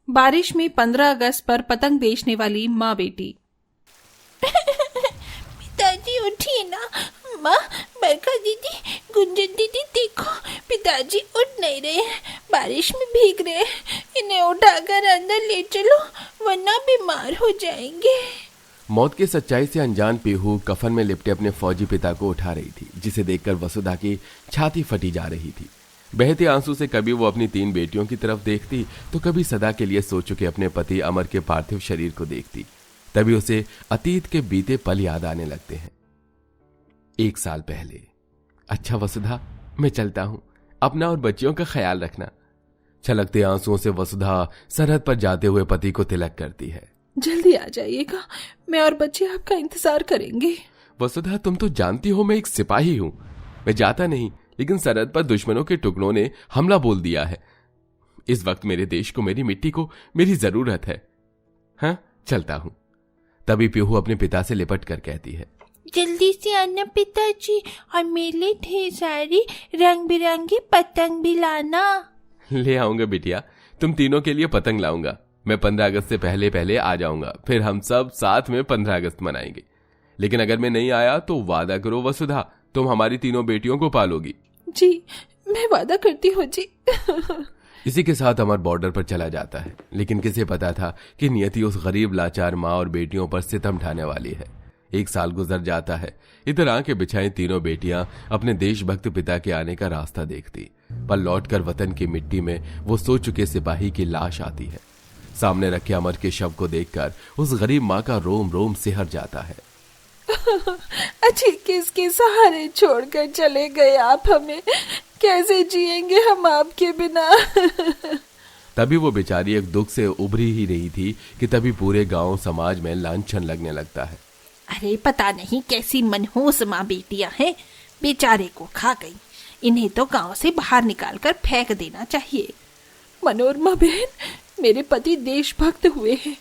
बारिश में 15 अगस्त पर पतंग बेचने वाली माँ बेटी। पिताजी उठिए ना। माँ, बरखा दीदी, गुंजन दीदी, देखो पिताजी उठ नहीं रहे हैं, बारिश में भीग रहे हैं। इन्हें उठाकर अंदर ले चलो वरना बीमार हो जाएंगे। मौत की सच्चाई से अनजान पीहू कफन में लिपटे अपने फौजी पिता को उठा रही थी, जिसे देखकर वसुधा की छाती फटी जा रही थी। बहते आंसू से कभी वो अपनी 3 बेटियों की तरफ देखती तो कभी सदा के लिए सो चुके अपने पति अमर के पार्थिव शरीर को देखती। तभी उसे अतीत के बीते पल याद आने लगते हैं। 1 साल पहले। अच्छा वसुधा, मैं चलता हूं, अपना और बच्चियों का ख्याल रखना। छलकते आंसुओं से वसुधा सरहद पर जाते हुए पति को तिलक करती है। जल्दी आ जाइएगा, मैं और बच्चे आपका इंतजार करेंगे। वसुधा, तुम तो जानती हो मैं एक सिपाही हूं। मैं जाता नहीं, लेकिन सरहद पर दुश्मनों के टुकड़ों ने हमला बोल दिया है। इस वक्त मेरे देश को, मेरी मिट्टी को मेरी जरूरत है। हाँ, चलता हूं। तभी पीहू अपने पिता से लिपट कर कहती है, जल्दी से आना पिताजी, और मेरे लिए ढेर सारी रंग बिरंगी पतंग भी लाना। ले आऊंगा बिटिया, तुम तीनों के लिए पतंग लाऊंगा। मैं 15 अगस्त से पहले पहले आ जाऊंगा, फिर हम सब साथ में 15 अगस्त मनाएंगे। लेकिन अगर मैं नहीं आया तो वादा करो वसुधा, तुम हमारी तीनों बेटियों को पालोगी। जी, मैं वादा करती हूँ जी। इसी के साथ अमर बॉर्डर पर चला जाता है, लेकिन किसे पता था कि नियति उस गरीब लाचार माँ और बेटियों पर सितम ढाने वाली है। 1 साल गुजर जाता है। इधर आंखें बिछाई तीनों बेटियां अपने देशभक्त पिता के आने का रास्ता देखती, पर लौटकर वतन की मिट्टी में वो सो चुके सिपाही की लाश आती है। सामने रखे अमर के शव को देखकर उस गरीब माँ का रोम रोम सिहर जाता है। अच्छी किसके सहारे छोड़कर चले गए आप हमें, कैसे जिएंगे हम आपके बिना। तभी वो बेचारी एक दुख से उभरी ही रही थी कि तभी पूरे गांव समाज में लांछन लगने लगता है। अरे पता नहीं कैसी मनहूस माँ बेटियां हैं, बेचारे को खा गई। इन्हें तो गांव से बाहर निकालकर फेंक देना चाहिए। मनोरमा बहन, मेरे पति देशभक्त हुए हैं,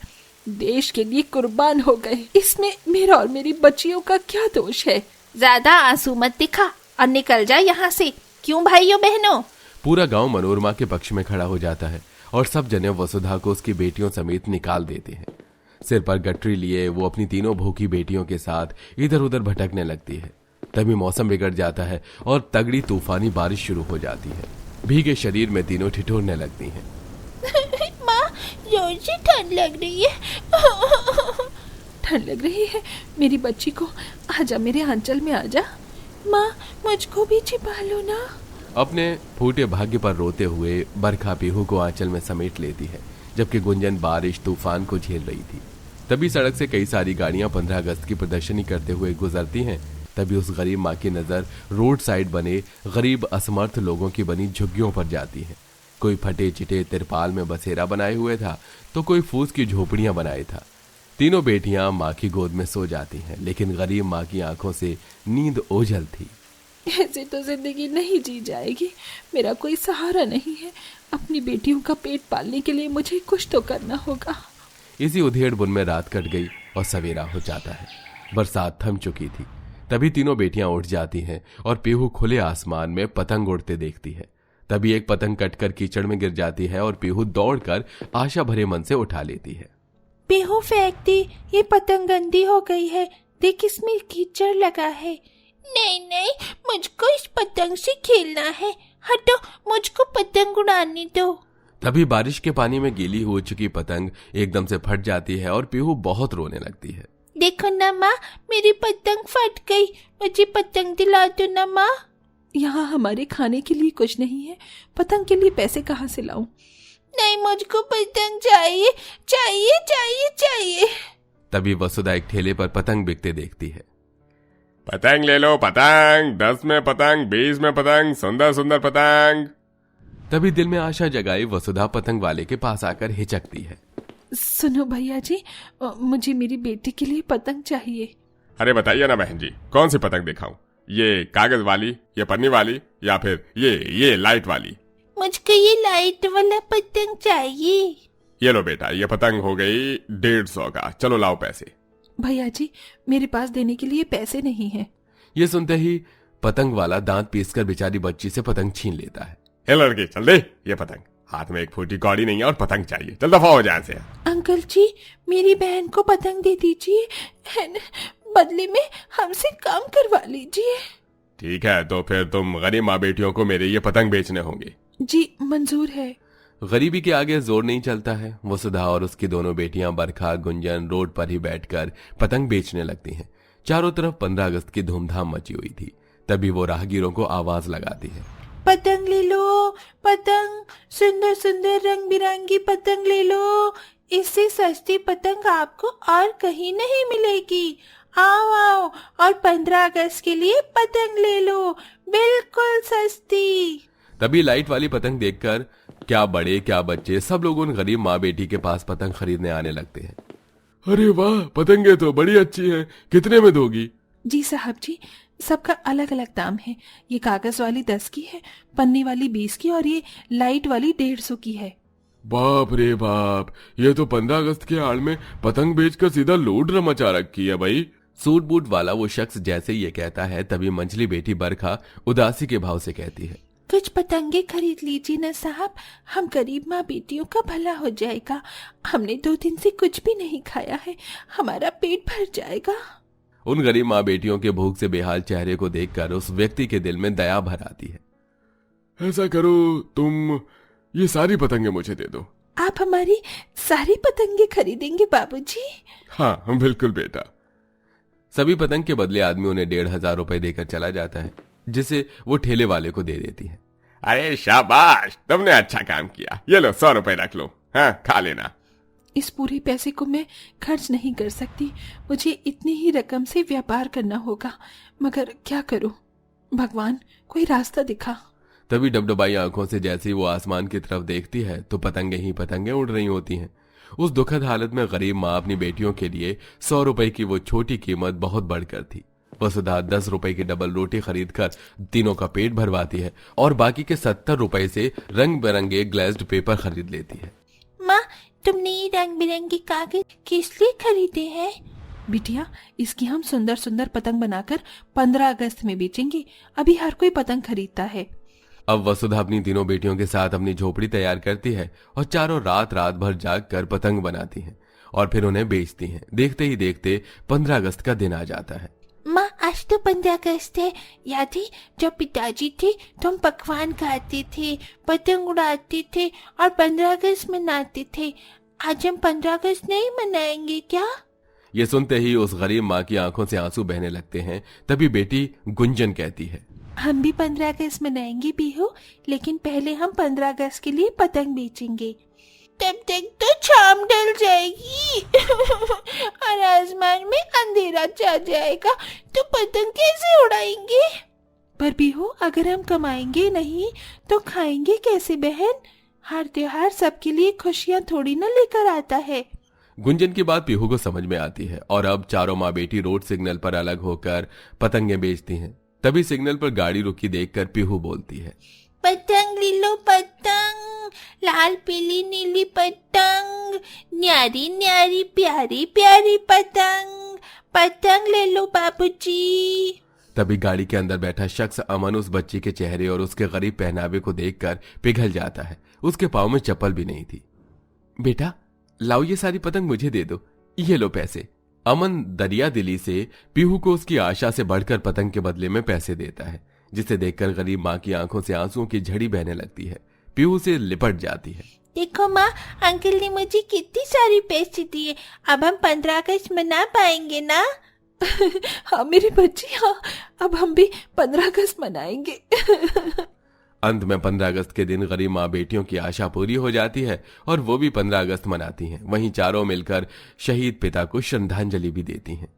देश के लिए कुर्बान हो गए। इसमें मेरा और मेरी बच्चियों का क्या दोष है। ज्यादा आंसू मत दिखा और निकल जा यहाँ से। क्यों भाइयों बहनों? पूरा गांव मनोरमा के पक्ष में खड़ा हो जाता है और सब जने वसुधा को उसकी बेटियों समेत निकाल देते हैं। सिर पर गठरी लिए वो अपनी तीनों भूखी बेटियों के साथ इधर उधर भटकने लगती है। तभी मौसम बिगड़ जाता है और तगड़ी तूफानी बारिश शुरू हो जाती है। भीगे शरीर में तीनों ठिठुरने लगती हैं। माँ, जोर से ठंड लग रही है। ठंड लग रही है? मेरी बच्ची को आजा, मेरे आंचल में आजा। माँ, मुझको भी छिपा लो ना। अपने फूटे भाग्य पर रोते हुए बरखा पीहू को आंचल में समेट लेती है, जबकि गुंजन बारिश तूफान को झेल रही थी। तभी सड़क से कई सारी गाड़ियां 15 अगस्त की प्रदर्शनी करते हुए गुजरती हैं। तभी उस गरीब माँ की नजर रोड साइड बने गरीब असमर्थ लोगों की बनी झुग्गियों पर जाती है। कोई फटे चिटे तिरपाल में बसेरा बनाए हुए था तो कोई फूस की झोपड़ियां बनाए था। तीनों बेटियां माँ की गोद में सो जाती हैं, लेकिन गरीब माँ की आंखों से नींद ओझल थी। ऐसे तो जिंदगी नहीं जी जाएगी, मेरा कोई सहारा नहीं है। अपनी बेटियों का पेट पालने के लिए मुझे कुछ तो करना होगा। इसी उधेड़ बुन में रात कट गई और सवेरा हो जाता है। बरसात थम चुकी थी। तभी तीनों बेटियां उठ जाती हैं और पीहू खुले आसमान में पतंग उड़ते देखती है। तभी एक पतंग कटकर कीचड़ में गिर जाती है और पीहू दौड़कर आशा भरे मन से उठा लेती है। पीहू फेंक दी, ये पतंग गंदी हो गई है, देख इसमें कीचड़ लगा है। नहीं नहीं, मुझको इस पतंग से खेलना है, हटो, मुझको पतंग उड़ाने दो। तभी बारिश के पानी में गीली हो चुकी पतंग एकदम से फट जाती है और पीहू बहुत रोने लगती है। देखो ना माँ, मेरी पतंग फट गई, मुझे पतंग दिला दो ना माँ। यहाँ हमारे खाने के लिए कुछ नहीं है, पतंग के लिए पैसे कहाँ से लाऊं? नहीं, मुझको पतंग चाहिए चाहिए चाहिए चाहिए। तभी वसुधा एक ठेले पर पतंग बिकते देखती है। पतंग ले लो पतंग, 10 में पतंग, 20 में पतंग, सुंदर सुंदर पतंग। तभी दिल में आशा जगाई वसुधा पतंग वाले के पास आकर हिचकती है। सुनो भैया जी, मुझे मेरी बेटी के लिए पतंग चाहिए। अरे बताइए ना बहन जी, कौन सी पतंग दिखाऊं? ये कागज वाली, ये पन्नी वाली, या फिर ये लाइट वाली? मुझको ये लाइट वाला पतंग चाहिए। ये लो बेटा, ये पतंग हो गई 150 का, चलो लाओ पैसे। भैया जी, मेरे पास देने के लिए पैसे नहीं है। ये सुनते ही पतंग वाला दांत पीसकर बेचारी बच्ची से पतंग छीन लेता है। हे लड़के, चल दे ये पतंग, हाथ में एक फूटी कौड़ी नहीं है और पतंग चाहिए। चल दफा हो जाए से। अंकल जी, मेरी बहन को पतंग दे दीजिए, है न? बदले में हमसे काम करवा लीजिए। ठीक है, तो फिर तुम गरीब माँ बेटियों को मेरे ये पतंग बेचने होंगे। जी मंजूर है। गरीबी के आगे जोर नहीं चलता है। वसुधा और उसकी दोनों बेटियां बरखा गुंजन रोड पर ही बैठकर पतंग बेचने लगती हैं। चारों तरफ 15 अगस्त की धूमधाम मची हुई थी। तभी वो राहगीरों को आवाज लगाती है, पतंग ले लो, पतंग, सुंदर सुंदर रंग बिरंगी पतंग ले लो। इससे सस्ती पतंग आपको और कहीं नहीं मिलेगी। आओ आओ और 15 अगस्त के लिए पतंग ले लो, बिल्कुल सस्ती। तभी लाइट वाली पतंग देखकर क्या बड़े क्या बच्चे सब लोग उन गरीब माँ बेटी के पास पतंग खरीदने आने लगते हैं। अरे वाह, पतंगे तो बड़ी अच्छी हैं, कितने में दोगी? जी साहब जी, सबका अलग अलग दाम है। ये कागज वाली 10 की है, पन्नी वाली 20 की और ये लाइट वाली 150 की है। बाप रे बाप, ये तो 15 अगस्त के आड़ में पतंग बेचकर सीधा लूट मचा रखी है भाई। सूट बूट वाला वो शख्स जैसे ये कहता है तभी मंझली बेटी बरखा उदासी के भाव से कहती है, कुछ पतंगे खरीद लीजिए न साहब, हम गरीब माँ बेटियों का भला हो जाएगा। हमने 2 दिन से कुछ भी नहीं खाया है, हमारा पेट भर जाएगा। उन गरीब माँ बेटियों के भूख से बेहाल चेहरे को देखकर उस व्यक्ति के दिल में दया भर आती है। ऐसा करो, तुम ये सारी पतंगे मुझे दे दो। आप हमारी सारी पतंगे खरीदेंगे बाबूजी? हाँ बिल्कुल बेटा। सभी पतंग के बदले आदमी उन्हें 1500 रुपए देकर चला जाता है, जिसे वो ठेले वाले को दे देती है। अरे शाबाश, तुमने अच्छा काम किया। ये लो 100 रुपए रख लो, हाँ खा लेना। इस पूरे पैसे को मैं खर्च नहीं कर सकती, मुझे इतनी ही रकम से व्यापार करना होगा, मगर क्या करूं? भगवान कोई रास्ता दिखा। तभी डबडबाई आंखों से जैसे ही वो आसमान की तरफ देखती है तो पतंगे ही पतंगे उड़ रही होती हैं। उस दुखद हालत में गरीब माँ अपनी बेटियों के लिए 100 रुपए की वो छोटी कीमत बहुत बढ़कर थी। वसुधा 10 रुपए की डबल रोटी खरीदकर तीनों का पेट भरवाती है और बाकी के 70 रुपए से रंग बिरंगे ग्लेज्ड पेपर खरीद लेती है। माँ, तुमने ये रंग बिरंगे कागज किस लिए खरीदे हैं? बिटिया, इसकी हम सुंदर सुंदर पतंग बनाकर 15 अगस्त में बेचेंगे। अभी हर कोई पतंग खरीदता है। अब वसुधा अपनी तीनों बेटियों के साथ अपनी झोपड़ी तैयार करती है और चारों रात भर जाग कर पतंग बनाती हैं और फिर उन्हें बेचती हैं। देखते ही देखते 15 अगस्त का दिन आ जाता है। माँ, आज तो 15 अगस्त है। याद है जब पिताजी थे तो हम पकवान खाते थे, पतंग उड़ाते थे और 15 अगस्त मनाते थे। आज हम 15 अगस्त नहीं मनाएंगे क्या? ये सुनते ही उस गरीब माँ की आंखों से आंसू बहने लगते हैं। तभी बेटी गुंजन कहती है, हम भी 15 अगस्त मनाएंगे पीहू, लेकिन पहले हम 15 अगस्त के लिए पतंग बेचेंगे। तब तक तो शाम ढल जाएगी और आसमान में अंधेरा छा जाएगा, तो पतंग कैसे उड़ाएंगे? पर बिहू, अगर हम कमाएंगे नहीं तो खाएंगे कैसे बहन? हर त्योहार सबके लिए खुशियाँ थोड़ी ना लेकर आता है। गुंजन की बात पीहू को समझ में आती है और अब चारों माँ बेटी रोड सिग्नल पर अलग होकर पतंगे बेचती हैं। तभी सिग्नल पर गाड़ी रुकी देखकर पीहू बोलती है, पतंग ले लो पतंग, लाल पीली नीली पतंग, न्यारी न्यारी प्यारी प्यारी पतंग, पतंग ले लो बाबूजी। तभी गाड़ी के अंदर बैठा शख्स अमन उस बच्ची के चेहरे और उसके गरीब पहनावे को देखकर पिघल जाता है। उसके पाँव में चप्पल भी नहीं थी। बेटा लाओ, ये सारी पतंग मुझे दे दो, ये लो पैसे। अमन दरिया दिली से पीहू को उसकी आशा से बढ़कर पतंग के बदले में पैसे देता है, जिसे देखकर गरीब माँ की आंखों से आंसुओं की झड़ी बहने लगती है। पीहू से लिपट जाती है। देखो माँ, अंकल ने मुझे कितनी सारी पैसे दिए, अब हम 15 अगस्त मना पाएंगे ना? हाँ मेरी बच्ची, हाँ अब हम भी 15 अगस्त मनाएंगे। अंत में 15 अगस्त के दिन गरीब माँ बेटियों की आशा पूरी हो जाती है और वो भी 15 अगस्त मनाती हैं। वहीं चारों मिलकर शहीद पिता को श्रद्धांजलि भी देती हैं।